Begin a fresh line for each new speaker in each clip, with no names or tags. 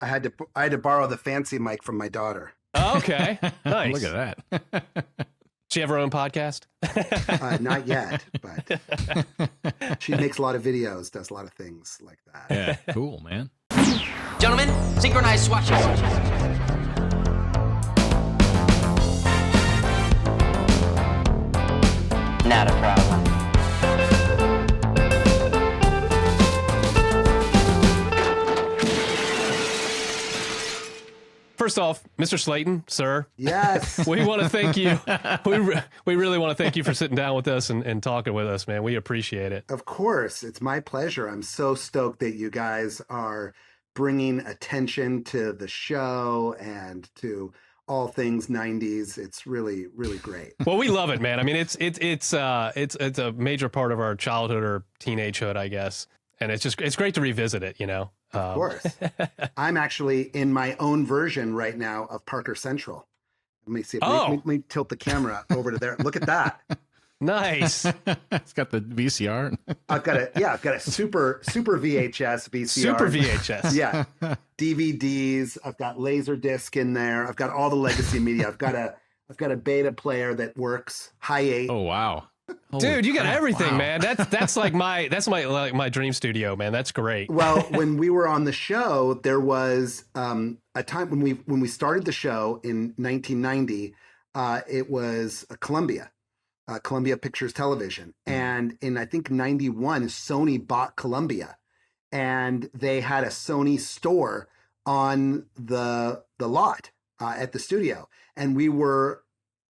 I had to borrow the fancy mic from my daughter.
Oh, okay. Nice.
Look at that.
She have her own podcast?
Not yet, but she makes a lot of videos, does a lot of things like that.
Yeah, cool, man.
Gentlemen, synchronize swatches. Not a problem.
First off, Mr. Slaten, sir.
Yes.
We want to thank you. We really want to thank you for sitting down with us and talking with us, man. We appreciate it.
Of course. It's my pleasure. I'm so stoked that you guys are bringing attention to the show and to all things 90s. It's really, really great.
Well, we love it, man. I mean, it's a major part of our childhood or teenagehood, I guess. And it's great to revisit it, you know.
Of course. I'm actually in my own version right now of Parker Central. Let me see. Let me tilt the camera over to there. Look at that.
Nice.
It's got the VCR.
I've got a super VHS VCR.
Super VHS.
Yeah. DVDs. I've got Laserdisc in there. I've got all the legacy media. I've got a beta player that works. Hi8.
Oh wow.
Dude, you got everything,
wow.
man. That's my dream studio, man. That's great.
Well, when we were on the show, there was a time when we started the show in 1990. It was Columbia Pictures Television, and in I think 91, Sony bought Columbia, and they had a Sony store on the lot at the studio, and we were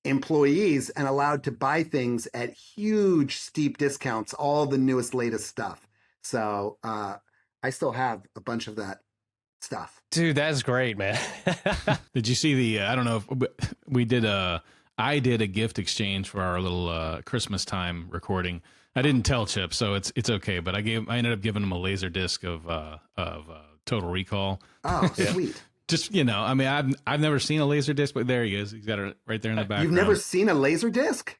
employees and allowed to buy things at huge, steep discounts, all the newest, latest stuff. So I still have a bunch of that stuff.
Dude, that's great, man.
Did you see the, I don't know if I did a gift exchange for our little Christmas time recording. I didn't tell Chip, so it's okay, but I ended up giving him a laser disc of Total Recall.
Oh, sweet.
Just, you know, I mean, I've never seen a laser disc, but there he is. He's got it right there in the background.
You've never seen a laser disc?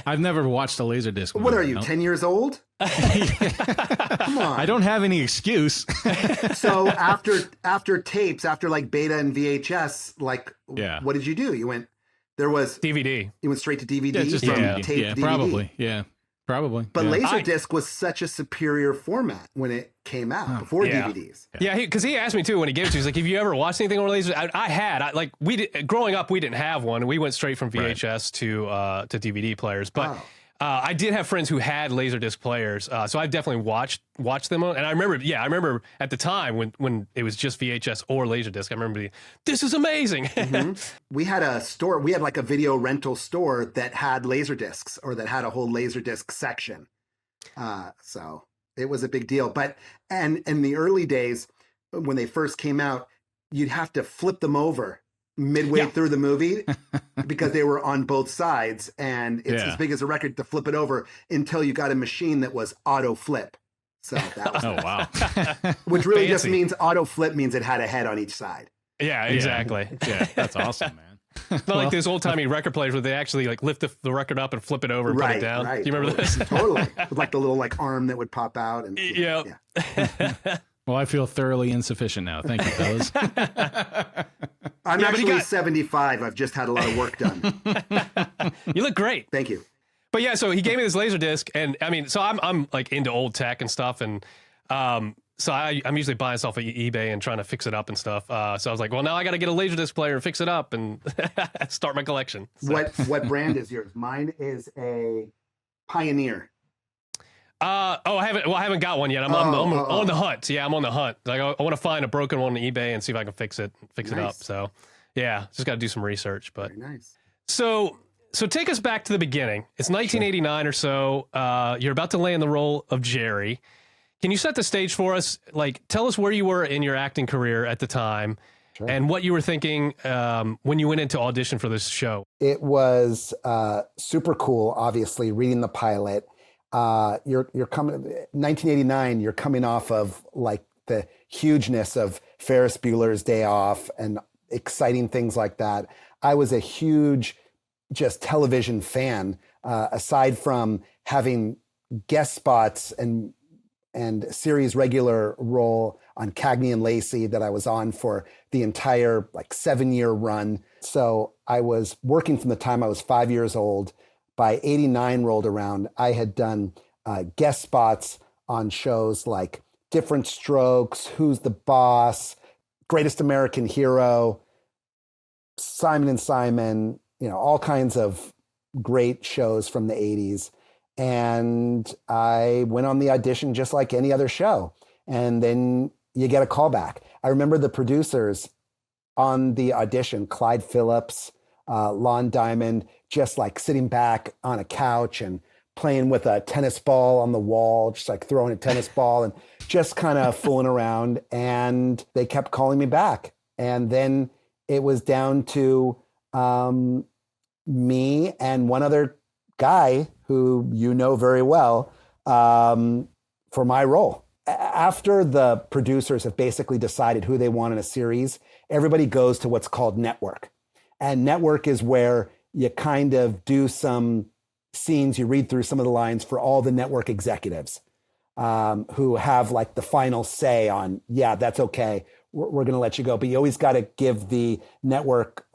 I've never watched a laser disc.
What are you, 10 years old? Come on.
I don't have any excuse.
So after tapes, after like beta and VHS, like, what did you do? There was
DVD.
You went straight to DVD
from
tape to DVD?
Probably. Yeah. Probably.
But Laserdisc was such a superior format when it came out before DVDs.
Yeah, because he asked me too when he gave it to me. He's like, "Have you ever watched anything on laser?" Growing up, we didn't have one. We went straight from VHS to DVD players. But I did have friends who had Laserdisc players, so I've definitely watched them. And I remember at the time when it was just VHS or Laserdisc. I remember this is amazing.
Mm-hmm. We had a store. We had like a video rental store that had Laserdiscs, or that had a whole Laserdisc section. So it was a big deal. But and in the early days when they first came out, you'd have to flip them over midway through the movie because they were on both sides, and it's as big as a record to flip it over until you got a machine that was auto flip. So that was
wow.
Which really just means auto flip means it had a head on each side.
Yeah, exactly.
Yeah, that's awesome, man.
It's not like those old timey record players where they actually like lift the record up and flip it over and put it down.
Right.
Do you remember this?
Totally. With like the little like arm that would pop out. And
yeah.
Well, I feel thoroughly insufficient now. Thank you, fellas.
I'm actually 75. I've just had a lot of work done.
You look great.
Thank you.
But yeah, so he gave me this laser disc, and I mean, so I'm like into old tech and stuff, and so I'm usually buying stuff at eBay and trying to fix it up and stuff. So I was like, well, now I got to get a laser disc player and fix it up and start my collection. So.
What brand is yours? Mine is a Pioneer.
I haven't got one yet. I'm on the hunt. Yeah, I'm on the hunt. Like I want to find a broken one on eBay and see if I can fix it up. So yeah, just got to do some research. But
very nice.
So take us back to the beginning. It's 1989 or so. You're about to land the role of Jerry. Can you set the stage for us? Like, tell us where you were in your acting career at the time, and what you were thinking when you went into audition for this show.
It was super cool. Obviously, reading the pilot. You're coming 1989. You're coming off of like the hugeness of Ferris Bueller's Day Off and exciting things like that. I was a huge just television fan. Aside from having guest spots and and series regular role on Cagney and Lacey that I was on for the entire 7-year run. So I was working from the time I was 5 years old. By 89 rolled around, I had done guest spots on shows like Different Strokes, Who's the Boss, Greatest American Hero, Simon and Simon, all kinds of great shows from the 80s. And I went on the audition just like any other show. And then you get a call back. I remember the producers on the audition, Clyde Phillips, Lon Diamond, just sitting back on a couch and playing with a tennis ball on the wall, just throwing a tennis ball and just kind of fooling around. And they kept calling me back. And then it was down to me and one other guy who very well for my role. After the producers have basically decided who they want in a series, everybody goes to what's called network. And network is where you kind of do some scenes, you read through some of the lines for all the network executives who have the final say on, yeah, that's okay, we're going to let you go. But you always got to give the network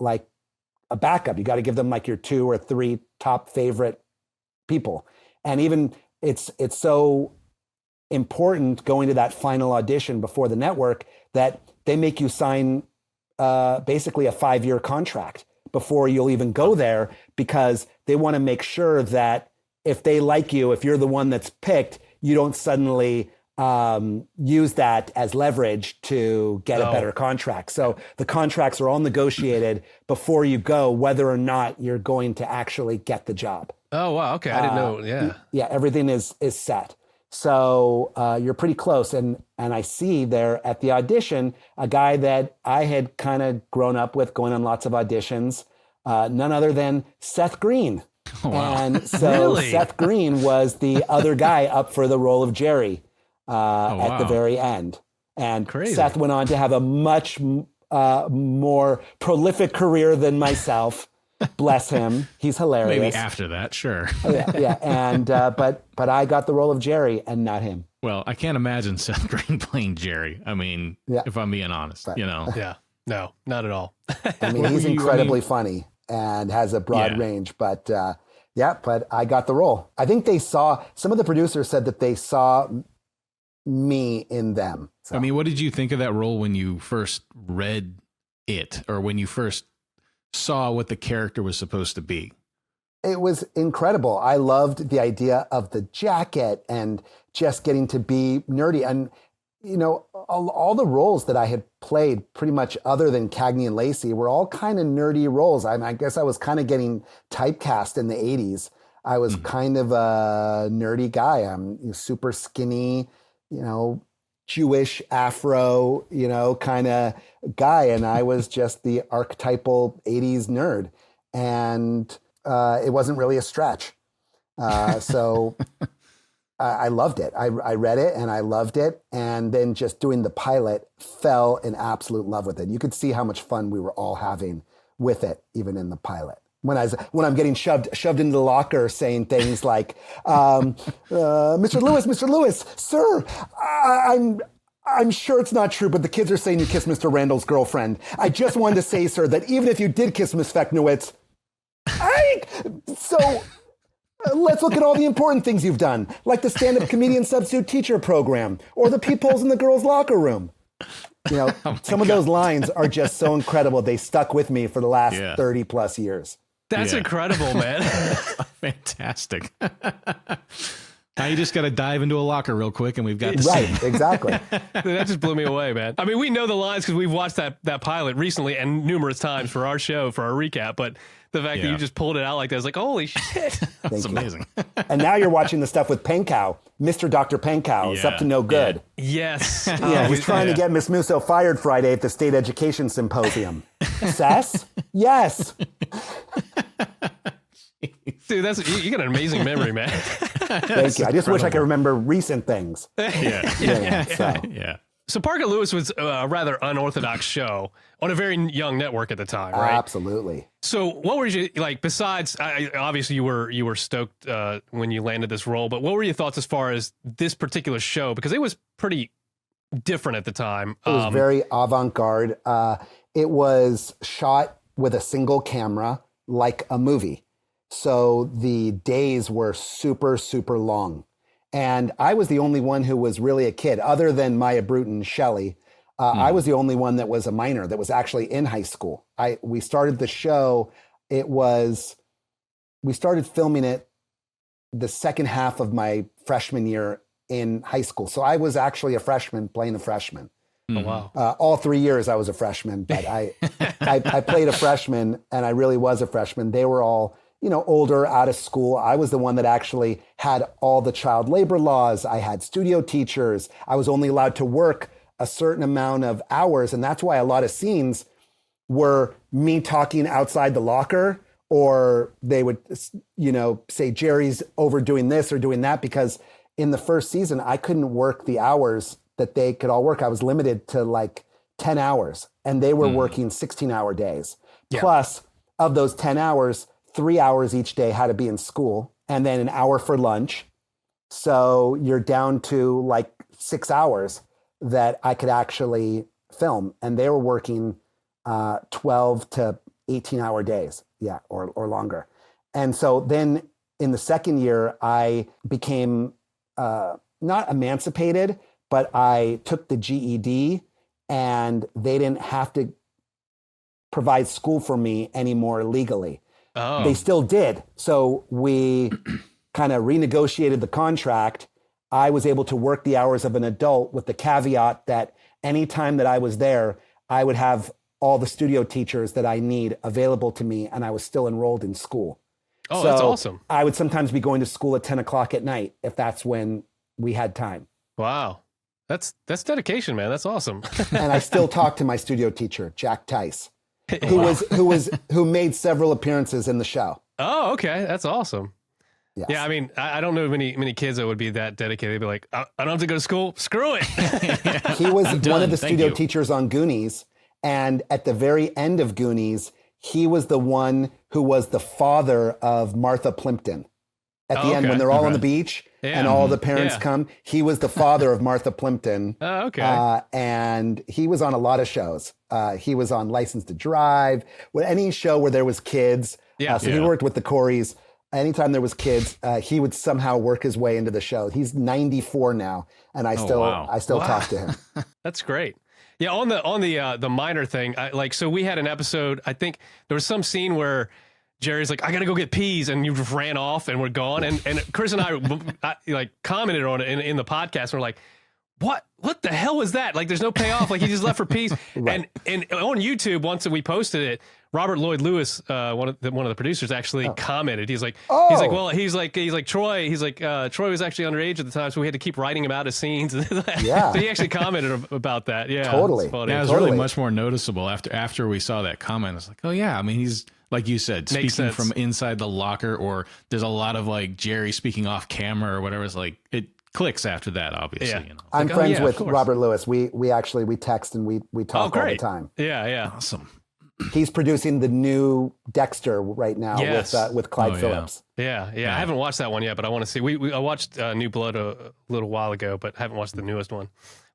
a backup. You got to give them your 2 or 3 top favorite people. And even it's so important going to that final audition before the network that they make you sign basically a 5-year contract before you'll even go there, because they want to make sure that if they like you, if you're the one that's picked, you don't suddenly use that as leverage to get a better contract. So the contracts are all negotiated before you go, whether or not you're going to actually get the job.
Oh, wow. Okay. I didn't know. Yeah.
Yeah. Everything is set. So you're pretty close. And I see there at the audition, a guy that I had kind of grown up with, going on lots of auditions, none other than Seth Green.
Oh, wow.
And so
Really?
Seth Green was the other guy up for the role of Jerry at the very end. And
Crazy.
Seth went on to have a much more prolific career than myself. Bless him. He's hilarious.
Maybe after that, sure.
Yeah. And but I got the role of Jerry and not him.
Well, I can't imagine Seth Green playing Jerry. I mean,
Yeah.
if I'm being honest,
Yeah. No, not at all.
I mean, he's incredibly funny and has a broad range. But but I got the role. I think some of the producers said that they saw me in them. So.
I mean, what did you think of that role when you first read it, or when you first saw what the character was supposed to be?
It was incredible. I loved the idea of the jacket and just getting to be nerdy. And, all the roles that I had played, pretty much other than Cagney and Lacey, were all kind of nerdy roles. I guess I was kind of getting typecast in the 80s. I was kind of a nerdy guy. I'm super skinny, Jewish Afro, kind of guy. And I was just the archetypal 80s nerd. And it wasn't really a stretch. So I loved it. I read it and I loved it. And then just doing the pilot, fell in absolute love with it. You could see how much fun we were all having with it, even in the pilot. When I'm getting shoved into the locker saying things like, Mr. Lewis, sir, I'm sure it's not true, but the kids are saying you kissed Mr. Randall's girlfriend. I just wanted to say, sir, that even if you did kiss Miss Feknowitz, let's look at all the important things you've done, like the stand-up comedian substitute teacher program or the peepholes in the girls' locker room. Some of those lines are just so incredible. They stuck with me for the last 30 plus years.
That's incredible, man.
Fantastic. Now you just got to dive into a locker real quick and we've got the
Right,
scene.
exactly.
That just blew me away, man. I mean, we know the lines because we've watched that pilot recently and numerous times for our show, for our recap, but the fact that you just pulled it out like that, I was like, holy shit.
That's amazing.
And now you're watching the stuff with Penkow. Mr. Dr. Penkow is up to no good.
Yes.
He's trying to get Miss Musso fired Friday at the State Education Symposium. Sess? Yes.
Dude, you got an amazing memory, man.
Thank you. I just wish I could remember recent things.
Yeah.
So.
Yeah.
So Parker Lewis was a rather unorthodox show on a very young network at the time, right?
Absolutely.
So what were you like? Besides, obviously you were stoked when you landed this role, but what were your thoughts as far as this particular show? Because it was pretty different at the time.
It was very avant-garde. It was shot with a single camera, like a movie. So the days were super, super long. And I was the only one who was really a kid, other than Maya Bruton, Shelley. I was the only one that was a minor, that was actually in high school. We started the show. We started filming it the second half of my freshman year in high school. So I was actually a freshman playing a freshman.
Oh, wow.
All 3 years I was a freshman, but I played a freshman, and I really was a freshman. They were all, older, out of school. I was the one that actually had all the child labor laws. I had studio teachers. I was only allowed to work a certain amount of hours. And that's why a lot of scenes were me talking outside the locker, or they would, say Jerry's overdoing this or doing that, because in the first season, I couldn't work the hours that they could all work. I was limited to like 10 hours, and they were working 16-hour days. Yeah. Plus, of those 10 hours, 3 hours each day had to be in school, and then an hour for lunch. So you're down to like 6 hours that I could actually film. And they were working 12 to 18-hour days. Yeah, or longer. And so then in the second year, I became not emancipated, but I took the GED, and they didn't have to provide school for me anymore legally. Oh. They still did. So we kind of renegotiated the contract. I was able to work the hours of an adult, with the caveat that anytime that I was there, I would have all the studio teachers that I need available to me, and I was still enrolled in school.
Oh, so that's awesome.
I would sometimes be going to school at 10 o'clock at night if that's when we had time.
Wow. That's dedication, man. That's awesome.
And I still talk to my studio teacher, Jack Tice, who made several appearances in the show.
Oh, okay. That's awesome.
Yes.
Yeah, I mean, I don't know many kids that would be that dedicated. They'd be like, I don't have to go to school. Screw it.
He was one of the studio teachers on Goonies. And at the very end of Goonies, he was the one who was the father of Martha Plimpton. At the end, when they're all on the beach and all the parents come, he was the father of Martha Plimpton.
Oh, okay.
And he was on a lot of shows. He was on License to Drive, any show where there was kids. He worked with the Coreys. Anytime there was kids, he would somehow work his way into the show. He's 94 now, and I still talk to him.
That's great. Yeah, on the minor thing, so we had an episode. I think there was some scene where Jerry's like, I gotta go get peas, and you just ran off and we're gone. And Chris and I like commented on it in the podcast, and we're like, what the hell was that? Like, there's no payoff. Like, he just left for peas. Right. And on YouTube, once we posted it, Robert Lloyd Lewis, one of the producers, actually commented. He's like, Troy was actually underage at the time, so we had to keep writing him out of scenes.
Yeah.
So he actually commented about that. Yeah,
totally.
Yeah, it was really much more noticeable after we saw that comment. It's like, oh yeah, I mean, he's, like you said, speaking from inside the locker, or there's a lot of like Jerry speaking off camera or whatever. It's like it clicks after that, obviously.
Yeah.
I'm friends with Robert Lewis. We text and we talk all the time.
Yeah.
Awesome.
He's producing the new Dexter right now with Clyde Phillips.
Yeah. I haven't watched that one yet, but I want to see. I watched New Blood a little while ago, but haven't watched the newest one.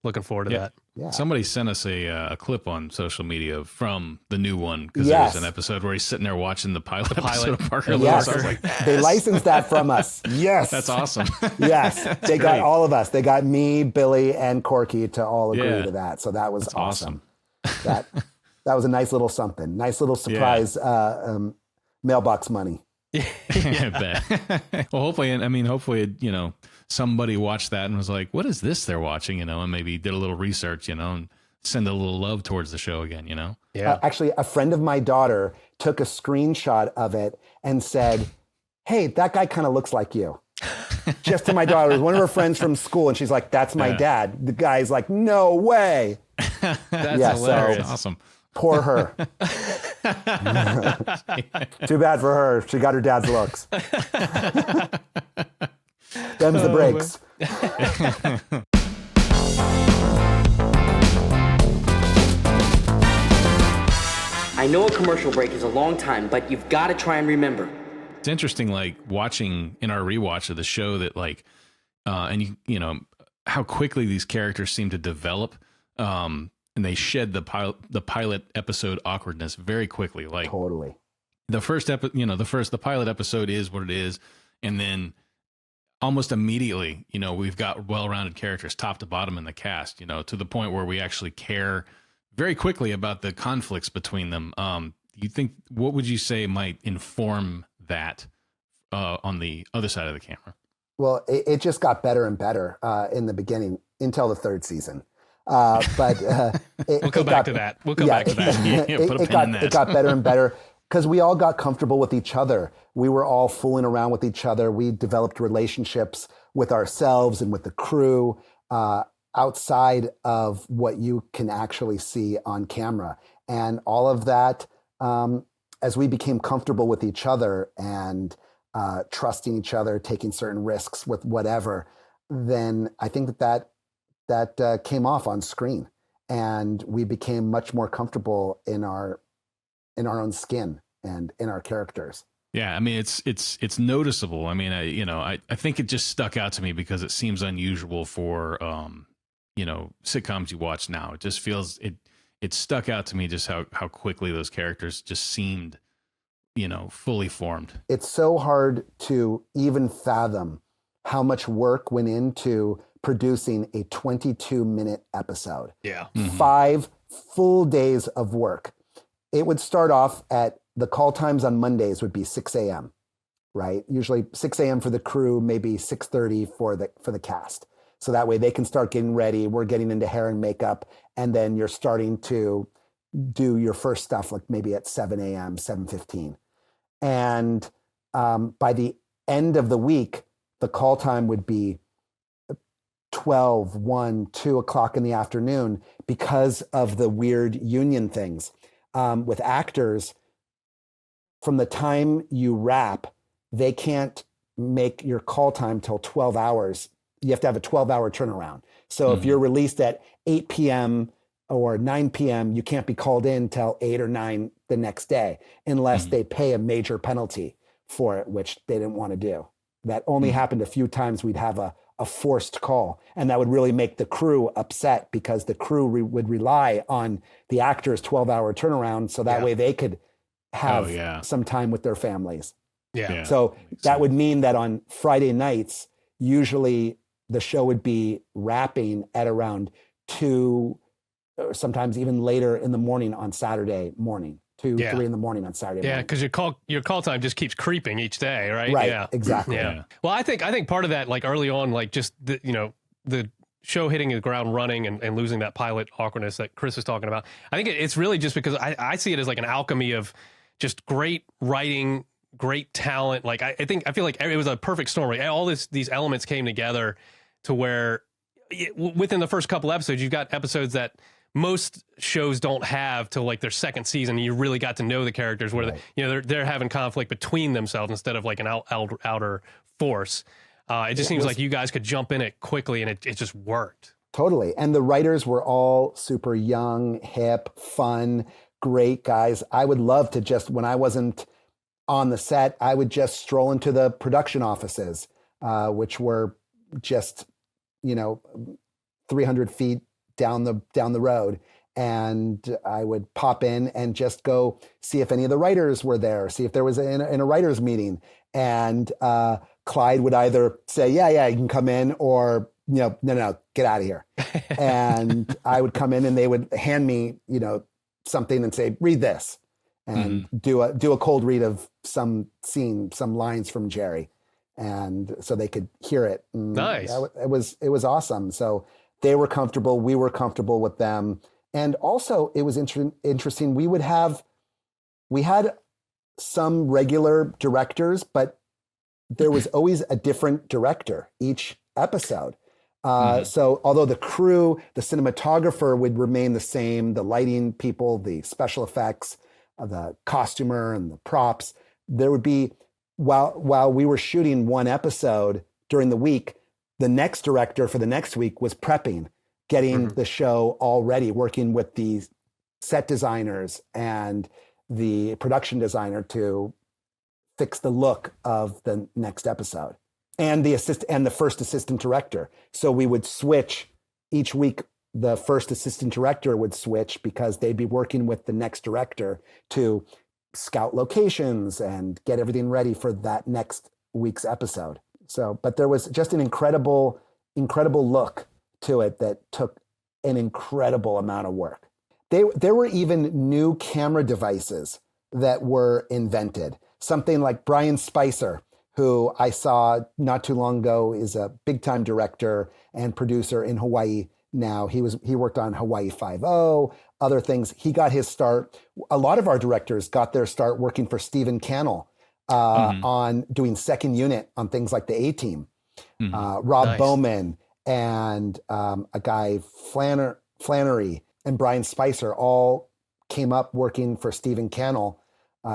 Looking forward to that.
Yeah.
Somebody sent us a clip on social media from the new one, because there's an episode where he's sitting there watching the pilot episode of Parker Lewis.
Yes. Like, they licensed that from us. Yes.
That's awesome.
Yes. They got all of us. They got me, Billy, and Corky to all agree to that. So that was awesome. That was a nice little something. Nice little surprise mailbox money.
I bet. Well, hopefully, somebody watched that and was like, what is this they're watching, and maybe did a little research, and send a little love towards the show again,
Yeah.
Actually, a friend of my daughter took a screenshot of it and said, hey, that guy kind of looks like you. Just to my daughter. It was one of her friends from school, and she's like, that's my dad. The guy's like, no way.
That's hilarious.
So, awesome.
Poor her. Too bad for her. She got her dad's looks. Them's the breaks.
I know a commercial break is a long time, but you've got to try and remember.
It's interesting, like watching in our rewatch of the show that and you know how quickly these characters seem to develop, and they shed the pilot episode awkwardness very quickly. Like
Totally.
The pilot episode is what it is, and then almost immediately, we've got well-rounded characters top to bottom in the cast, to the point where we actually care very quickly about the conflicts between them. What would you say might inform that on the other side of the camera?
Well, it just got better and better in the beginning until the third season. We'll
come back to that. Put a pin in that.
It got better and better because we all got comfortable with each other. We were all fooling around with each other. We developed relationships with ourselves and with the crew outside of what you can actually see on camera. And all of that, as we became comfortable with each other and trusting each other, taking certain risks with whatever, then I think that came off on screen, and we became much more comfortable in our own skin and in our characters.
Yeah, I mean it's noticeable. I mean, I think it just stuck out to me because it seems unusual for sitcoms you watch now. It just feels it stuck out to me just how quickly those characters just seemed, fully formed. It's
so hard to even fathom how much work went into producing a 22-minute episode.
Yeah.
Mm-hmm.
5 full days of work. It would start off at the call times on Mondays would be 6 a.m., right? Usually 6 a.m. for the crew, maybe 6:30 for the cast. So that way they can start getting ready. We're getting into hair and makeup. And then you're starting to do your first stuff, like maybe at 7 a.m., 7:15. And by the end of the week, the call time would be 12, 1, 2 o'clock in the afternoon because of the weird union things. With actors, from the time you wrap, they can't make your call time till 12 hours. You have to have a 12-hour turnaround. So if you're released at 8 p.m. or 9 p.m., you can't be called in till 8 or 9 the next day unless they pay a major penalty for it, which they didn't want to do. That only happened a few times. We'd have a forced call, and that would really make the crew upset because the crew would rely on the actors' 12-hour turnaround, so that way they could have some time with their families.
Yeah.
So that would mean that on Friday nights, usually the show would be wrapping at around 2, or sometimes even later in the morning on Saturday morning. 2, 3 in the morning on Saturday morning.
Yeah, because your call time just keeps creeping each day, right?
Right,
yeah.
exactly.
Yeah. Well, I think part of that, like early on, like just the show hitting the ground running and losing that pilot awkwardness that Chris was talking about. I think it's really just because I see it as like an alchemy of just great writing, great talent. Like I feel like it was a perfect storm. Right? All these elements came together to where within the first couple episodes, you've got episodes that most shows don't have till like their second season. You really got to know the characters where they're having conflict between themselves instead of like an outer force. It just seems like you guys could jump in it quickly and it just worked.
Totally. And the writers were all super young, hip, fun, great guys. I would love to just, when I wasn't on the set, I would just stroll into the production offices, which were just, 300 feet down the road. And I would pop in and just go see if any of the writers were there, see if there was in a writer's meeting. And Clyde would either say, yeah, you can come in, or, no, get out of here. And I would come in and they would hand me, something and say, read this, and do a cold read of some scene, some lines from Jerry. And so they could hear it. And
nice.
It was awesome. So they were comfortable. We were comfortable with them. And also it was interesting. We had some regular directors, but there was always a different director each episode. So although the crew, the cinematographer would remain the same, the lighting people, the special effects, the costumer and the props, there would be, while we were shooting one episode during the week, the next director for the next week was prepping, getting the show all ready, working with the set designers and the production designer to fix the look of the next episode, and the first assistant director. So we would switch each week. The first assistant director would switch because they'd be working with the next director to scout locations and get everything ready for that next week's episode. So, but there was just an incredible look to it that took an incredible amount of work. There were even new camera devices that were invented. Something like Brian Spicer, who I saw not too long ago, is a big-time director and producer in Hawaii now. He worked on Hawaii Five-0, other things. He got his start. A lot of our directors got their start working for Stephen Cannell on doing second unit on things like the A-Team. Rob Bowman and a guy Flannery and Brian Spicer all came up working for Stephen Cannell.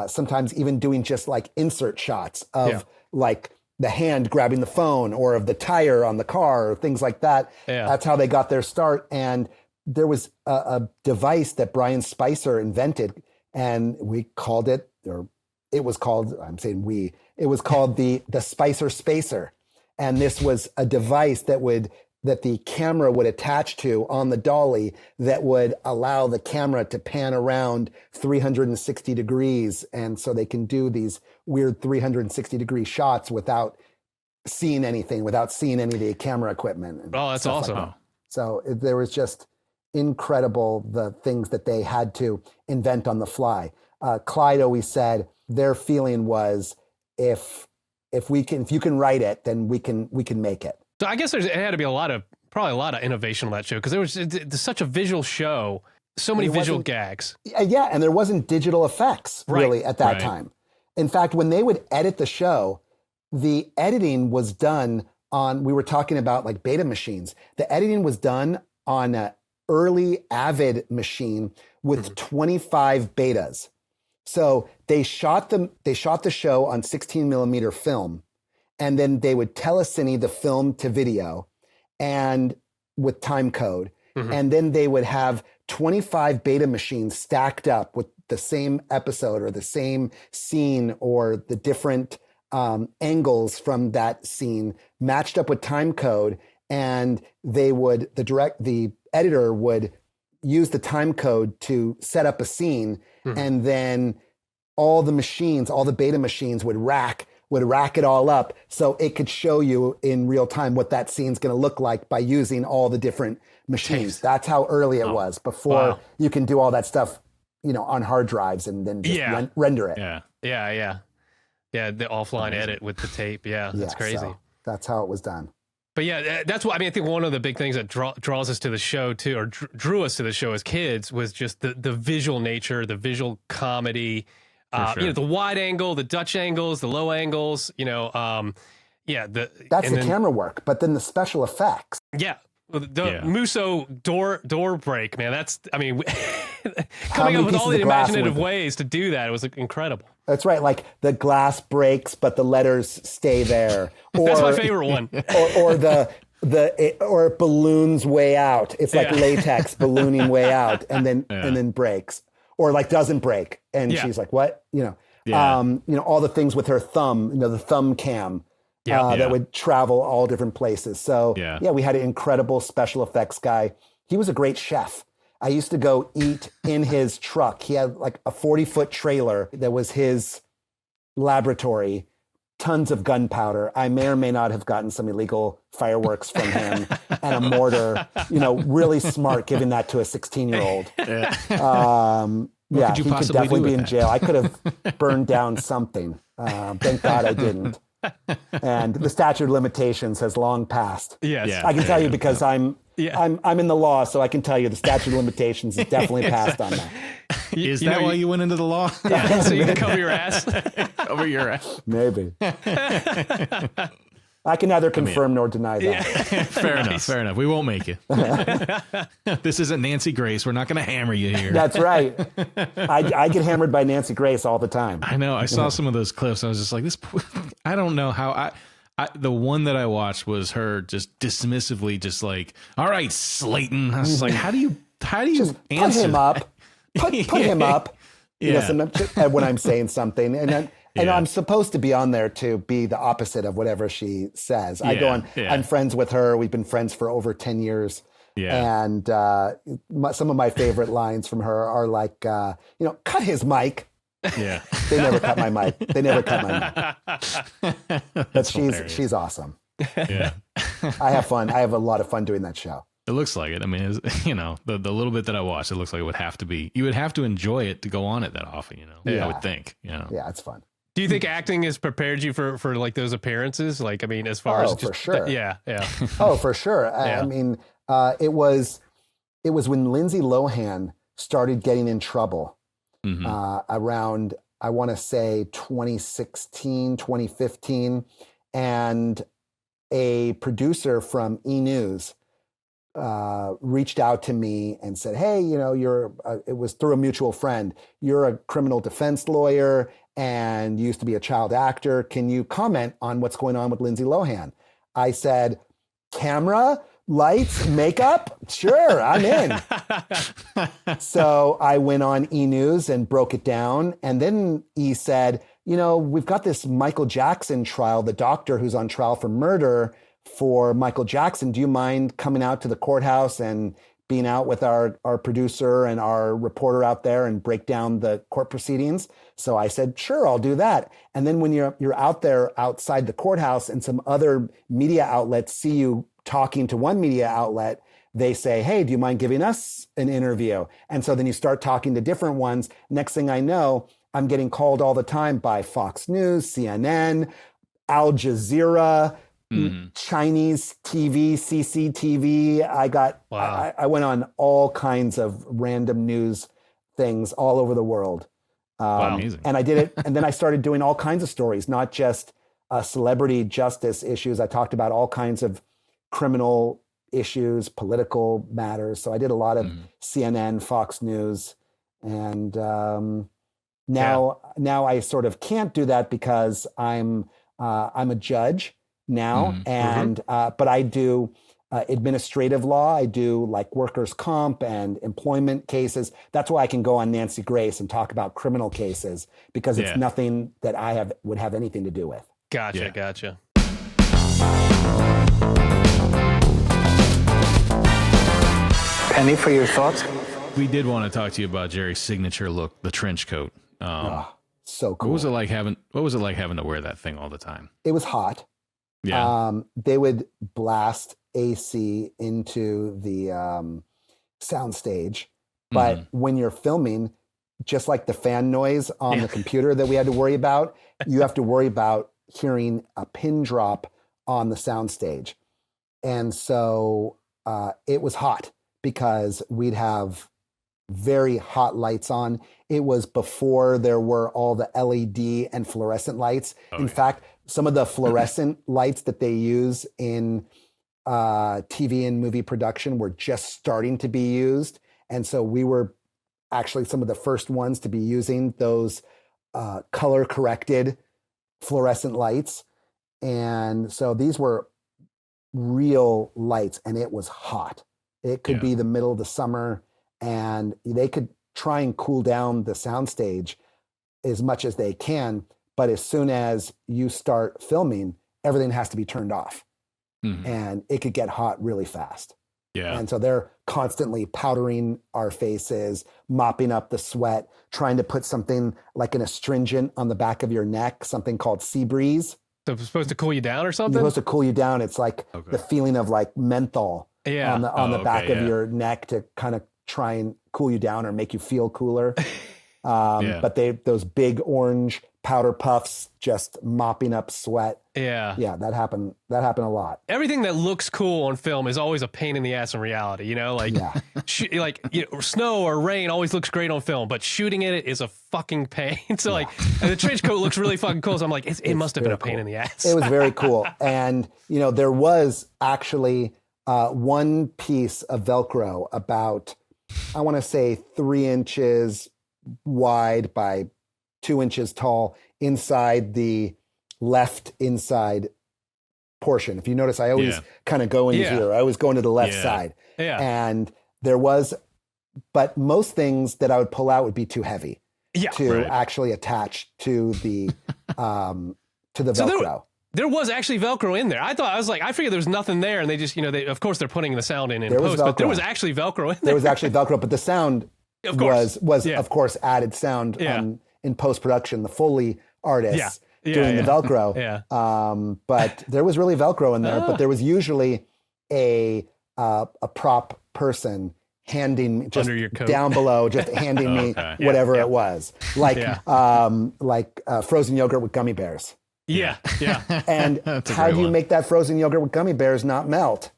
Sometimes even doing just like insert shots of like the hand grabbing the phone or of the tire on the car or things like that. Yeah. That's how they got their start. And there was a device that Brian Spicer invented, and we called it, or it was called, it was called the Spicer Spacer. And this was a device that the camera would attach to on the dolly that would allow the camera to pan around 360 degrees. And so they can do these weird 360 degree shots without seeing anything, without seeing any of the camera equipment.
Oh, that's awesome.
Like that. So there was just incredible, the things that they had to invent on the fly. Clyde always said their feeling was, if you can write it, then we can make it.
So I guess it had to be probably a lot of innovation on that show, because it's such a visual show, so many visual gags.
Yeah, and there wasn't digital effects really at that time. In fact, when they would edit the show, the editing was done on, we were talking about like beta machines. The editing was done on an early Avid machine with 25 betas. So they shot the show on 16 millimeter film, and then they would telecine the film to video and with time code. And then they would have 25 beta machines stacked up with the same episode or the same scene or the different angles from that scene matched up with time code. And the editor would use the time code to set up a scene. And then all the beta machines would rack it all up so it could show you in real time what that scene's going to look like by using all the different machines. That's how early it was, before you can do all that stuff, on hard drives and then just render it.
Yeah, the offline edit with the tape. Yeah, that's crazy.
So that's how it was done.
But yeah, that's what I mean. I think one of the big things that draws us to the show too, or drew us to the show as kids, was just the visual nature, the visual comedy. Sure. The wide angle, the Dutch angles, the low angles. That's the
camera work, but then the special effects.
Yeah, the Musso door break, man. That's coming up with all the imaginative ways to do that. It was incredible. That's
right. Like the glass breaks, but the letters stay there. Or,
that's my favorite one.
or it balloons way out. It's like latex ballooning way out, and then breaks, or like doesn't break, and she's like, "What?" All the things with her thumb. The thumb cam. That would travel all different places. So we had an incredible special effects guy. He was a great chef. I used to go eat in his truck. He had like a 40-foot trailer that was his laboratory, tons of gunpowder. I may or may not have gotten some illegal fireworks from him and a mortar, really smart giving that to a 16-year-old. He could definitely be in jail. I could have burned down something. Thank God I didn't. And the statute of limitations has long passed.
Yes.
I can tell you because I'm in the law, so I can tell you the statute of limitations is definitely passed on that.
Is that why you went into the law?
Yeah, so you can cover your ass.
Cover your ass.
Maybe. I can neither confirm nor deny that.
Fair enough. We won't make you. This isn't Nancy Grace. We're not going to hammer you here.
That's right. I get hammered by Nancy Grace all the time.
I know. I saw some of those clips. I was just like, I don't know how the one that I watched was her just dismissively just like, all right, Slaten. I was like, how do you
just
answer?
Put him up. Put him up. You know, sometimes when I'm saying something, and then, and I'm supposed to be on there to be the opposite of whatever she says. I go on. I'm friends with her. We've been friends for over 10 years. Yeah. And some of my favorite lines from her are like, cut his mic.
Yeah.
They never cut my mic. But she's awesome.
Yeah.
I have fun. I have a lot of fun doing that show.
It looks like it. I mean, the little bit that I watched, it looks like it would have to be, you would have to enjoy it to go on it that often, I would think,
Yeah, it's fun.
Do you think acting has prepared you for like those appearances? Like, I mean, as far as just,
for sure.
Yeah.
Oh, for sure. I mean, it was when Lindsay Lohan started getting in trouble around, I want to say 2016, 2015. And a producer from E! News reached out to me and said, hey, it was through a mutual friend. You're a criminal defense lawyer and you used to be a child actor. Can you comment on what's going on with Lindsay Lohan? I said, camera, lights, makeup? Sure, I'm in. So I went on E! News and broke it down. And then E! said, we've got this Michael Jackson trial, the doctor who's on trial for murder for Michael Jackson. Do you mind coming out to the courthouse and being out with our producer and our reporter out there and break down the court proceedings? So I said, sure, I'll do that. And then when you're out there outside the courthouse and some other media outlets see you talking to one media outlet, they say, hey, do you mind giving us an interview? And so then you start talking to different ones. Next thing I know, I'm getting called all the time by Fox News, CNN, Al Jazeera, Chinese TV, CCTV. I went on all kinds of random news things all over the world.
Amazing.
And I did it. And then I started doing all kinds of stories, not just celebrity justice issues. I talked about all kinds of criminal issues, political matters. So I did a lot of CNN, Fox News, and now I sort of can't do that because I'm a judge now, and but I do administrative law. I do like workers' comp and employment cases. That's why I can go on Nancy Grace and talk about criminal cases because it's nothing that I would have anything to do with.
Gotcha.
Penny, for your thoughts?
We did want to talk to you about Jerry's signature look, the trench coat.
So cool.
What was it like having to wear that thing all the time?
It was hot.
Yeah.
They would blast AC into the sound stage, but when you're filming, just like the fan noise on the computer that we had to worry about, you have to worry about hearing a pin drop on the sound stage. And so it was hot because we'd have very hot lights on. It was before there were all the LED and fluorescent lights. In fact, some of the fluorescent lights that they use in TV and movie production were just starting to be used. And so we were actually some of the first ones to be using those color corrected fluorescent lights. And so these were real lights and it was hot. It could be the middle of the summer and they could try and cool down the soundstage as much as they can. But as soon as you start filming, everything has to be turned off and it could get hot really fast.
Yeah.
And so they're constantly powdering our faces, mopping up the sweat, trying to put something like an astringent on the back of your neck, something called Sea Breeze.
So it's supposed to cool you down or something?
It's supposed to cool you down. It's like the feeling of like menthol on the back of your neck to kind of try and cool you down or make you feel cooler. But those big orange powder puffs just mopping up sweat. Yeah, that happened a lot.
Everything that looks cool on film is always a pain in the ass in reality, like snow or rain always looks great on film, but shooting it is a fucking pain. So like the trench coat looks really fucking cool. So I'm like, it must have been a pain in the ass.
It was very cool. And there was actually one piece of Velcro about, I want to say 3 inches wide by 2 inches tall inside the left inside portion. If you notice, I always kind of go in here. I always go into the left side. And there was, but most things that I would pull out would be too heavy. to actually attach to the Velcro.
There was actually Velcro in there. I figured there was nothing there, and they just, of course they're putting the sound in post, but there was actually Velcro in there.
There was actually Velcro, but the sound was of course added sound in post production. The Foley artists doing the Velcro. But there was really Velcro in there. But there was usually a prop person handing just
under your coat.
Down below, just handing me whatever it was, like frozen yogurt with gummy bears.
Yeah.
And how do you make that frozen yogurt with gummy bears not melt?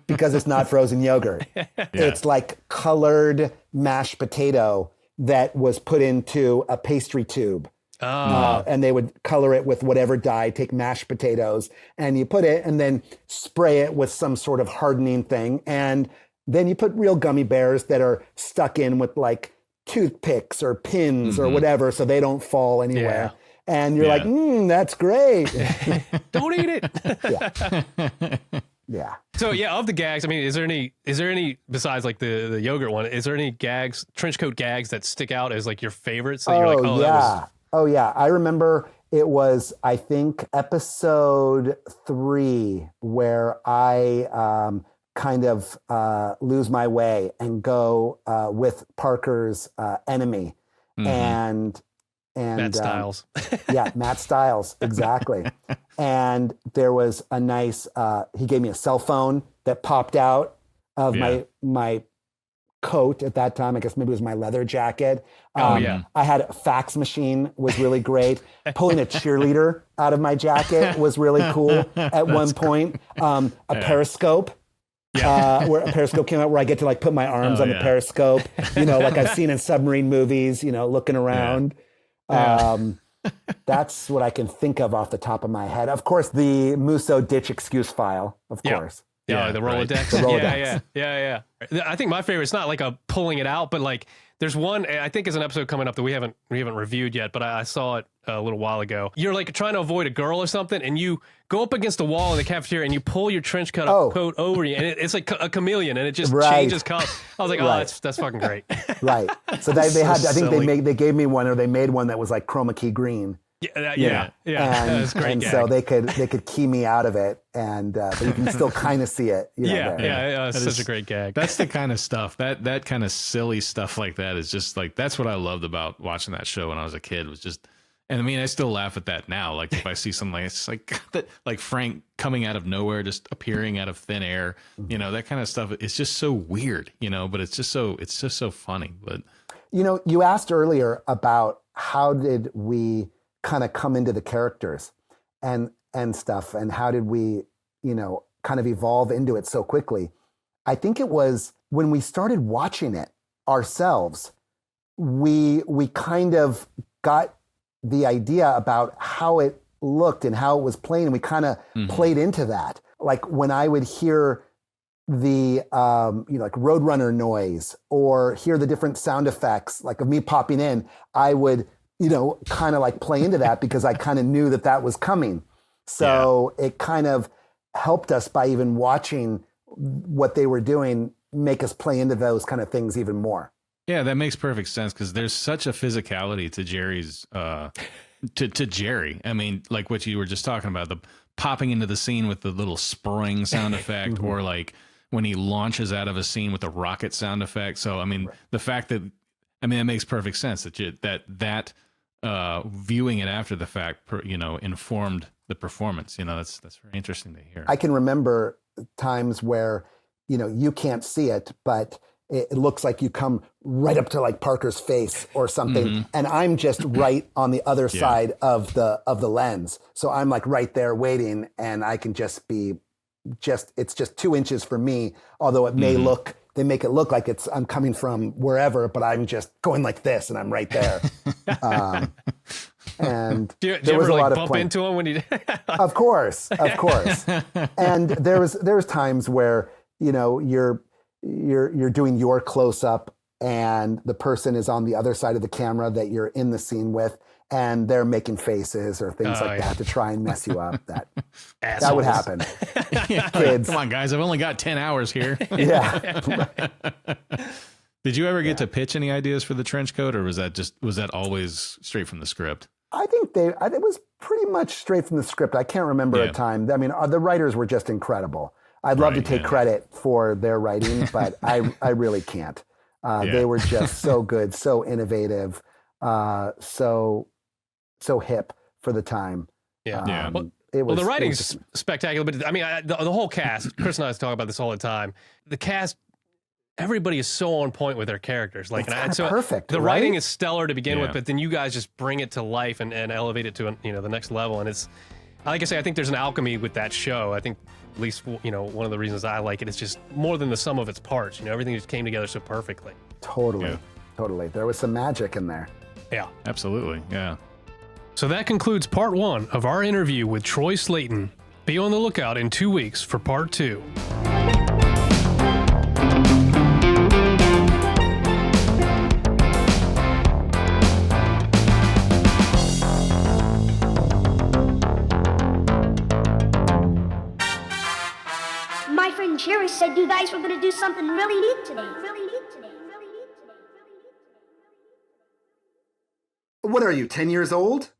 Because it's not frozen yogurt. It's like colored mashed potato that was put into a pastry tube. And they would color it with whatever dye, take mashed potatoes, and you put it and then spray it with some sort of hardening thing. And then you put real gummy bears that are stuck in with like toothpicks or pins or whatever, so they don't fall anywhere. And you're like, that's great.
Don't eat it.
Yeah.
So of the gags, I mean, is there any besides like the yogurt one? Is there any gags, trench coat gags that stick out as like your favorites? That you're like,
Oh yeah. I remember it was, I think, episode 3 where I kind of lose my way and go with Parker's enemy and
Matt Stiles.
Matt Stiles, exactly. And there was a nice, he gave me a cell phone that popped out of my coat at that time. I guess maybe it was my leather jacket. I had a fax machine, was really great. Pulling a cheerleader out of my jacket was really cool at one point. A periscope. Where a periscope came out where I get to like put my arms on the periscope, like I've seen in submarine movies, looking around. That's what I can think of off the top of my head. Of course, the Musso ditch excuse file, of course.
The Rolodex.
The Rolodex.
Yeah. I think my favorite, it's not like a pulling it out, but like there's one, I think is an episode coming up that we haven't reviewed yet, but I saw it a little while ago. You're like trying to avoid a girl or something, and you go up against the wall in the cafeteria and you pull your trench coat over you, and it's like a chameleon, and it just changes color. I was like, that's fucking great.
Right. So they had, I think they gave me one, or they made one that was like chroma key green.
Yeah. That's great.
And
gag.
so they could key me out of it, and but you can still kind of see it.
It's such a great gag.
That's the kind of stuff that kind of silly stuff like that is just like, that's what I loved about watching that show when I was a kid, was just, and I mean, I still laugh at that now. Like if I see something like, it's like that, like Frank coming out of nowhere, just appearing out of thin air, that kind of stuff. It's just so weird, but it's just so funny. But
you asked earlier about how did we kind of come into the characters and stuff, and how did we kind of evolve into it so quickly. I think it was when we started watching it ourselves, we kind of got the idea about how it looked and how it was playing, and we kind of played into that. Like when I would hear the like Roadrunner noise, or hear the different sound effects like of me popping in, I would kind of like play into that because I kind of knew that was coming. So it kind of helped us by even watching what they were doing, make us play into those kind of things even more.
Yeah, that makes perfect sense, because there's such a physicality to Jerry's, to Jerry. I mean, like what you were just talking about, the popping into the scene with the little spring sound effect, or like when he launches out of a scene with a rocket sound effect. So, I mean, the fact that, it makes perfect sense that viewing it after the fact, informed the performance. That's very interesting to hear.
I can remember times where, you can't see it, but it looks like you come right up to like Parker's face or something, and I'm just right on the other side of the lens. So I'm like right there waiting, and I can just be it's just 2 inches for me, although it may they make it look like I'm coming from wherever, but I'm just going like this, and I'm right there. And
do you ever like bump into him when you?
Of course. And there was times where you're doing your close up, and the person is on the other side of the camera that you're in the scene with, and they're making faces or things like that to try and mess you up. That would happen. Kids.
Come on, guys. I've only got 10 hours here.
Yeah.
Did you ever get to pitch any ideas for the trench coat, or was that always straight from the script?
I think it was pretty much straight from the script. I can't remember a time. I mean, the writers were just incredible. I'd love to take credit for their writing, but I really can't. They were just so good, so innovative, so hip for the time.
Yeah. Well, the writing's spectacular, but I mean, the whole cast, Chris and I talk about this all the time. The cast, everybody is so on point with their characters. Like, so
perfect.
The writing is stellar to begin with, but then you guys just bring it to life and elevate it to the next level. And it's, like I say, I think there's an alchemy with that show. I think at least one of the reasons I like it is just more than the sum of its parts. Everything just came together so perfectly.
Totally. There was some magic in there.
Yeah,
absolutely. Yeah.
So that concludes part 1 of our interview with Troy Slaten. Be on the lookout in 2 weeks for part 2.
My friend Jerry said you guys were going to do something really neat today.
What are you, 10 years old?